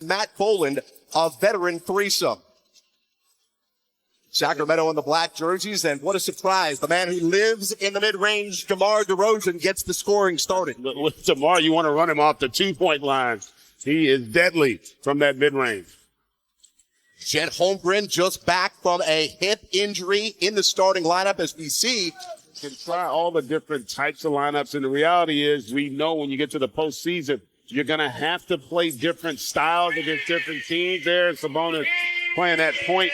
Matt Boland, a veteran threesome. Sacramento in the black jerseys, and what a surprise. The man who lives in the mid-range, DeMar DeRozan, gets the scoring started. With DeMar, you want to run him off the 2-point line. He is deadly from that mid-range. Chet Holmgren just back from a hip injury in the starting lineup, as we see. You can try all the different types of lineups, and the reality is we know when you get to the postseason, you're going to have to play different styles against different teams there. Sabonis playing that point.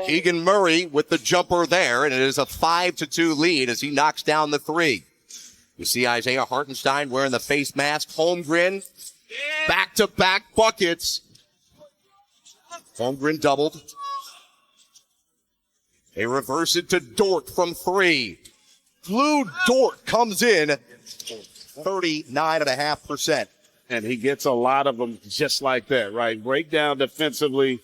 Keegan Murray with the jumper there, and it is a 5-2 lead as he knocks down the three. You see Isaiah Hartenstein wearing the face mask. Holmgren, back-to-back buckets. Holmgren doubled. They reverse it to Dort from three. Lou Dort comes in 39.5%. And he gets a lot of them just like that, right? Break down defensively,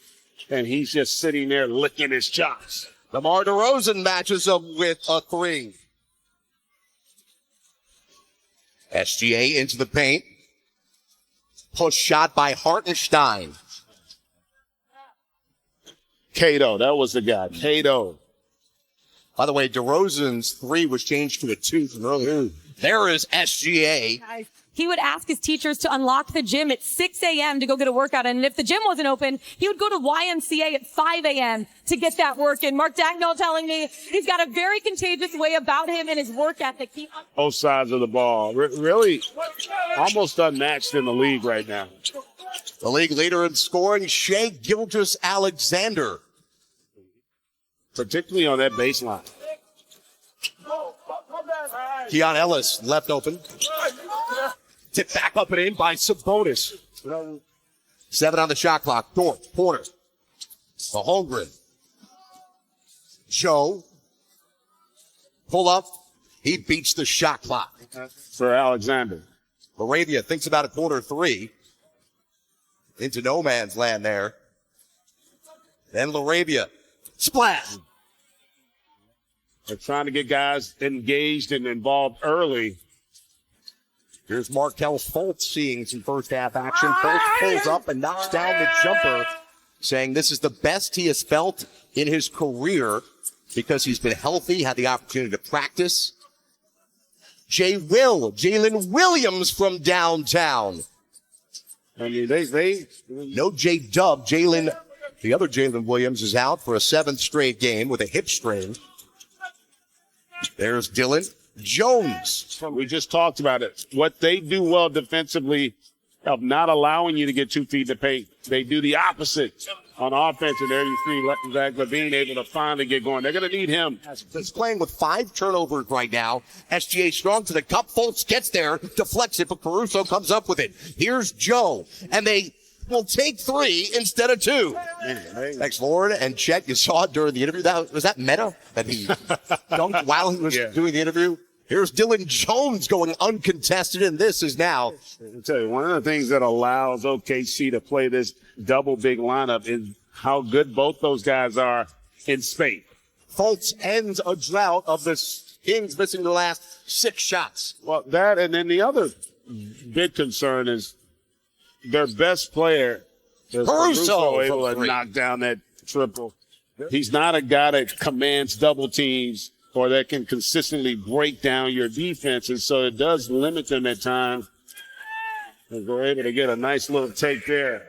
and he's just sitting there licking his chops. DeMar DeRozan matches up with a three. SGA into the paint. Push shot by Hartenstein. Cato, that was the guy. Cato. By the way, DeRozan's three was changed to a 2 from earlier. There is SGA. He would ask his teachers to unlock the gym at 6 a.m. to go get a workout. And if the gym wasn't open, he would go to YMCA at 5 a.m. to get that work in. Mark Dagnall telling me he's got a very contagious way about him and his work ethic. Both sides of the ball. Really almost unmatched in the league right now. The league leader in scoring, Shai Gilgeous-Alexander. Particularly on that baseline. Keon Ellis left open. Tip back up and in by Sabonis. 7 on the shot clock. Dort, Porter. For Holmgren. Joe. Pull up. He beats the shot clock. For Alexander. Laravia thinks about a corner three. Into no man's land there. Then Laravia. Splash. They're trying to get guys engaged and involved early. Here's Markelle Fultz seeing some first half action. Fultz pulls up and knocks down the jumper, saying this is the best he has felt in his career because he's been healthy, had the opportunity to practice. Jalen Williams from downtown. I mean, no J-Dub. The other Jalen Williams is out for a 7th straight game with a hip strain. There's Dylan Jones. We just talked about it. What they do well defensively of not allowing you to get 2 feet in the paint. They do the opposite on offense, and there you see Zach LaVine able to finally get going. They're going to need him. He's playing with 5 turnovers right now. SGA strong to the cup. Fultz gets there, deflects it, but Caruso comes up with it. Here's Joe, and they will take 3 instead of 2. Thanks, Lauren and Chet. You saw it during the interview. Was that meta that he dunked while he was doing the interview? Here's Dylan Jones going uncontested, and this is now. I'll tell you, one of the things that allows OKC to play this double big lineup is how good both those guys are in space. Fultz ends a drought of the Kings missing the last 6 shots. Well, that, and then the other big concern is their best player, Caruso, able to knock down that triple. He's not a guy that commands double teams or that can consistently break down your defense, and so it does limit them at times. And we're able to get a nice little take there.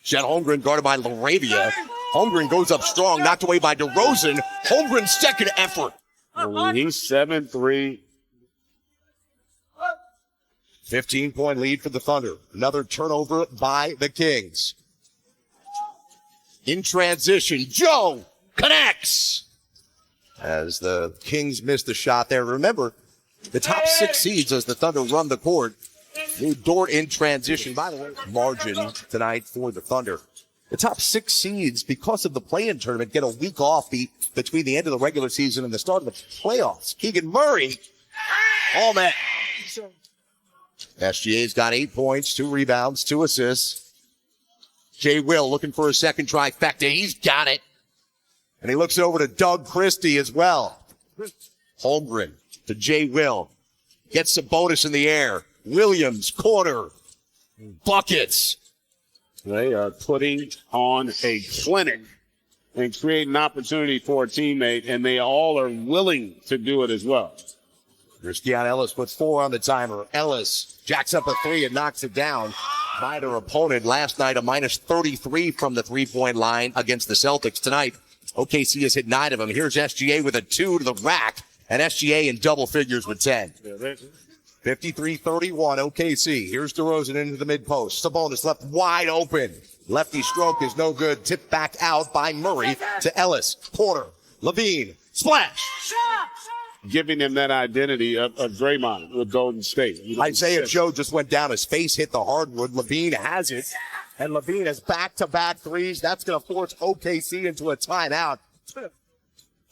Chet Holmgren guarded by Laravia. Holmgren goes up strong, knocked away by DeRozan. Holmgren's second effort. He's 7-3. 15-point lead for the Thunder. Another turnover by the Kings. In transition, Joe connects. As the Kings missed the shot there. Remember, the top 6 seeds as the Thunder run the court. New Dort in transition. By the way, margin tonight for the Thunder. The top 6 seeds, because of the play-in tournament, get a week off between the end of the regular season and the start of the playoffs. Keegan Murray, all that. SGA's got 8 points, 2 rebounds, 2 assists. Jay Will looking for a second trifecta. He's got it. And he looks over to Doug Christie as well. Holmgren to Jay Will. Gets Sabonis in the air. Williams, corner, buckets. They are putting on a clinic and creating an opportunity for a teammate, and they all are willing to do it as well. Christian Ellis puts 4 on the timer. Ellis jacks up a 3 and knocks it down by their opponent. Last night, a minus 33 from the three-point line against the Celtics. Tonight, OKC has hit 9 of them. Here's SGA with a 2 to the rack, and SGA in double figures with 10. 53-31 OKC. Here's DeRozan into the mid-post. Sabonis left wide open. Lefty stroke is no good. Tipped back out by Murray to Ellis. Corner. Levine. Splash. Giving him that identity of Draymond with Golden State. Isaiah Joe just went down. His face hit the hardwood. Levine has it. And Levine has back-to-back threes. That's going to force OKC into a timeout.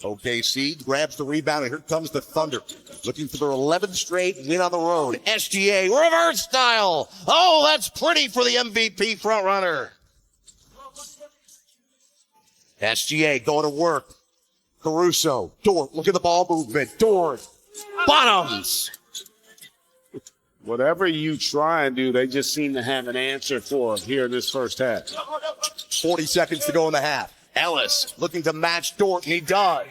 OKC grabs the rebound, and here comes the Thunder. Looking for their 11th straight win on the road. SGA, reverse style. Oh, that's pretty for the MVP frontrunner. SGA going to work. Caruso, Dort, look at the ball movement. Dort, bottoms. Whatever you try and do, they just seem to have an answer for here in this first half. 40 seconds to go in the half. Ellis looking to match Dort, and he does.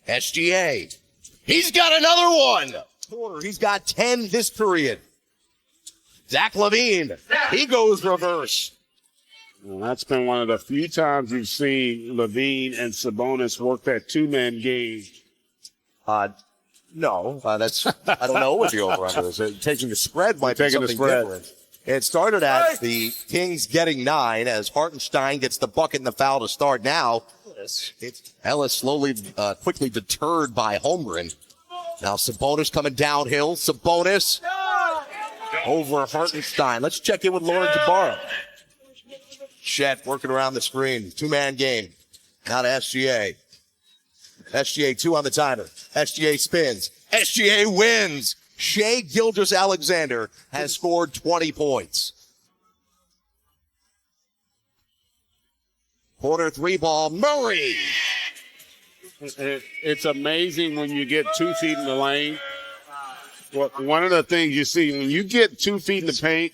SGA. He's got another one. Porter, he's got 10 this period. Zach LaVine. He goes reverse. Well, that's been one of the few times you've seen Levine and Sabonis work that two-man game. No, that's, I don't know what the over-under is. Taking the spread might be Taking the something spread. different. It started at the Kings getting 9 as Hartenstein gets the bucket and the foul to start. Now, Ellis slowly, quickly deterred by Holmgren. Now Sabonis coming downhill. Sabonis over Hartenstein. Let's check in with Lauren Jabara. Chet working around the screen. 2-man game. Now to SGA. SGA 2 on the timer. SGA spins. SGA wins. Shai Gilgeous-Alexander has scored 20 points. Quarter 3 ball. Murray. It's amazing when you get 2 feet in the lane. Well, one of the things you see when you get 2 feet in the paint.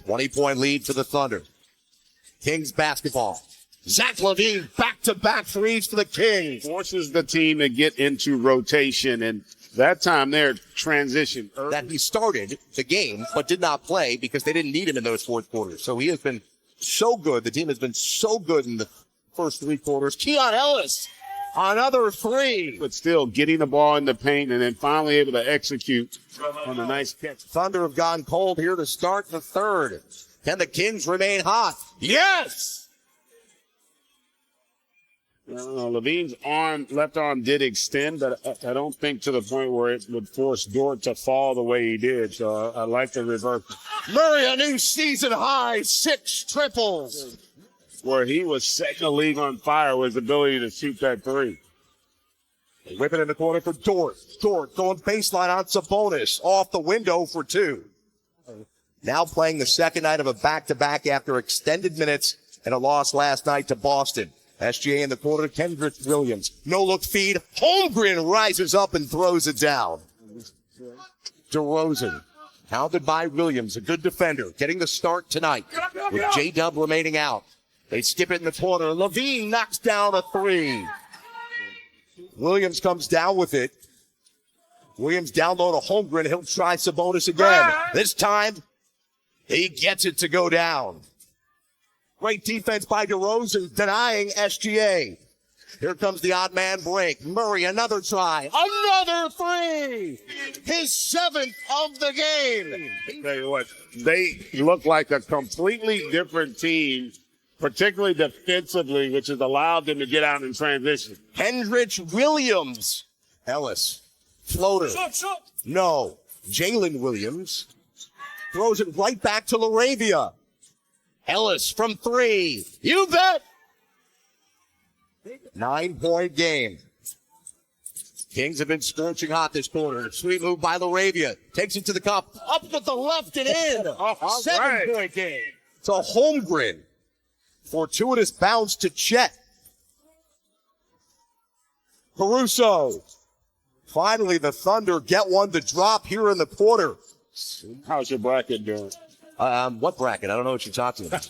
20-point lead for the Thunder. Kings basketball. Zach LaVine, back-to-back threes for the Kings. Forces the team to get into rotation, and that time their transition. That he started the game, but did not play because they didn't need him in those fourth quarters. So he has been so good. The team has been so good in the first 3 quarters. Keon Ellis, another 3. But still getting the ball in the paint and then finally able to execute on a nice catch. Thunder have gone cold here to start the third. Can the Kings remain hot? Yes! Levine's left arm did extend, but I don't think to the point where it would force Dort to fall the way he did. So I like the reverse. Murray, a new season high, 6 triples. Where he was setting the league on fire was his ability to shoot that 3. Whip it in the corner for Dort. Dort going baseline on Sabonis. Off the window for 2. Now playing the second night of a back-to-back after extended minutes and a loss last night to Boston. SGA in the corner, Kendrick Williams. No-look feed. Holmgren rises up and throws it down. DeRozan, hounded by Williams, a good defender, getting the start tonight with J-Dub remaining out. They skip it in the corner. LaVine knocks down a 3. Williams comes down with it. Williams down low to Holmgren. He'll try Sabonis again. This time, he gets it to go down. Great defense by DeRozan, denying SGA. Here comes the odd man break. Murray, another try. Another 3. His 7th of the game. Tell you what, they look like a completely different team, particularly defensively, which has allowed them to get out in transition. Kendrick Williams. Ellis. Floater. No. Jalen Williams throws it right back to LaRavia. Ellis from 3. You bet. 9-point game. Kings have been scorching hot this quarter. Sweet move by LaRavia. Takes it to the cup. Up with the left and in. 7-point game. To Holmgren. Fortuitous bounce to Chet. Caruso. Finally, the Thunder get one to drop here in the quarter. How's your bracket doing? What bracket? I don't know what you're talking about.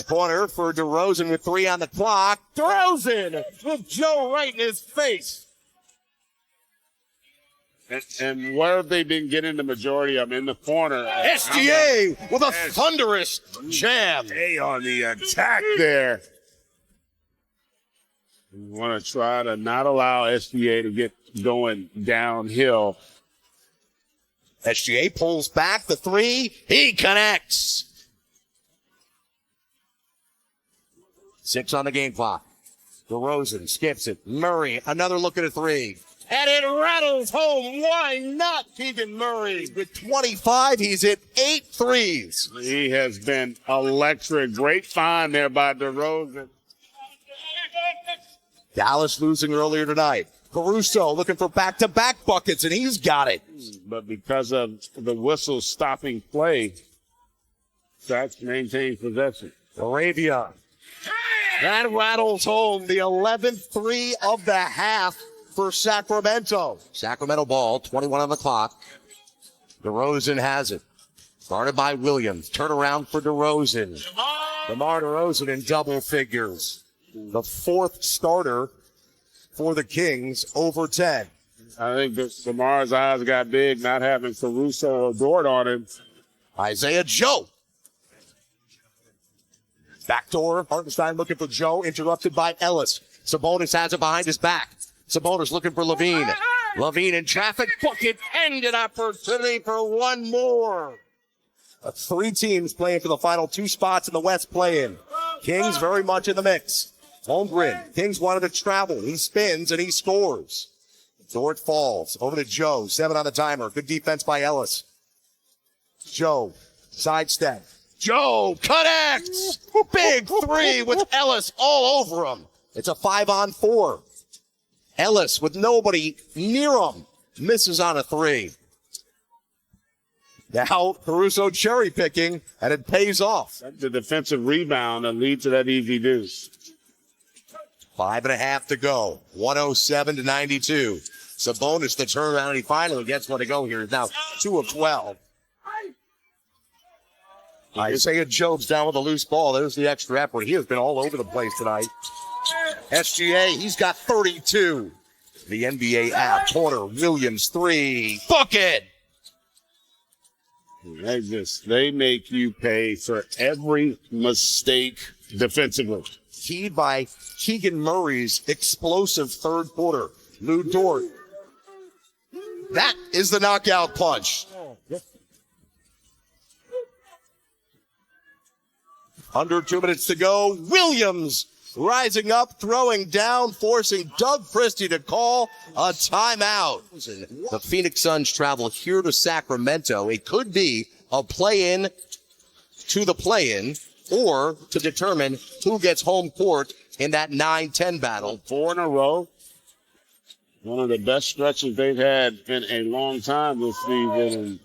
Corner for DeRozan with 3 on the clock. DeRozan with Joe right in his face. And where have they been getting the majority of them? In the corner. SGA with a thunderous jam. Hey, on the attack there. We want to try to not allow SGA to get going downhill. SGA pulls back the 3. He connects. 6 on the game clock. DeRozan skips it. Murray, another look at a 3. And it rattles home. Why not Keegan Murray? With 25, he's hit 8 threes. He has been electric. Great find there by DeRozan. Dallas losing earlier tonight. Caruso looking for back-to-back buckets, and he's got it. But because of the whistle stopping play, that's maintained possession. Arabia. That rattles home the 11th 3 of the half for Sacramento. Sacramento ball, 21 on the clock. DeRozan has it. Guarded by Williams. Turnaround for DeRozan. DeMar DeRozan in double figures. The 4th starter for the Kings over 10. I think that DeMar's eyes got big not having Caruso or Dort on him. Isaiah Joe. Backdoor. Hartenstein looking for Joe. Interrupted by Ellis. Sabonis has it behind his back. Sabonis looking for Levine. Levine in traffic. Bucket and an opportunity for one more. 3 teams playing for the final 2 spots in the West play-in. Kings very much in the mix. Holmgren. Kings wanted to travel. He spins and he scores. Dort falls. Over to Joe. 7 on the timer. Good defense by Ellis. Joe. Sidestep. Joe connects. Big 3 with Ellis all over him. It's a 5-on-4. Ellis with nobody near him. Misses on a 3. Now Caruso cherry picking, and it pays off. The defensive rebound that leads to that easy deuce. 5.5 to go. 107-92. Sabonis the turnaround, and he finally gets one to go here. Now 2 of 12. Isaiah Joe's down with a loose ball. There's the extra effort. He has been all over the place tonight. SGA, he's got 32. The NBA app. Porter, Williams, 3. Bucket! They make you pay for every mistake defensively. Keyed by Keegan Murray's explosive third quarter. Lou Dort. That is the knockout punch. Under 2 minutes to go. Williams rising up, throwing down, forcing Doug Christie to call a timeout. The Phoenix Suns travel here to Sacramento. It could be a play-in to the play-in or to determine who gets home court in that 9-10 battle. 4 in a row. One of the best stretches they've had in a long time this season.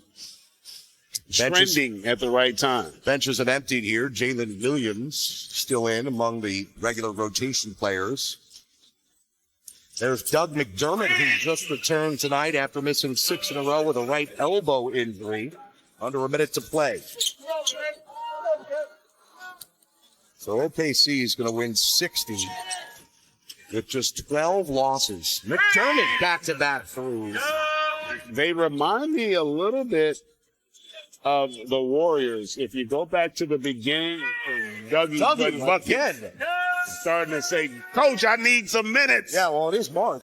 Trending at the right time. Benches have emptied here. Jalen Williams still in among the regular rotation players. There's Doug McDermott, who just returned tonight after missing 6 in a row with a right elbow injury. Under a minute to play. So OKC is going to win 60 with just 12 losses. McDermott back-to-back throws. They remind me a little bit of the Warriors. If you go back to the beginning, Dougie again. starting to say, Coach, I need some minutes. Yeah, well, it is Mark.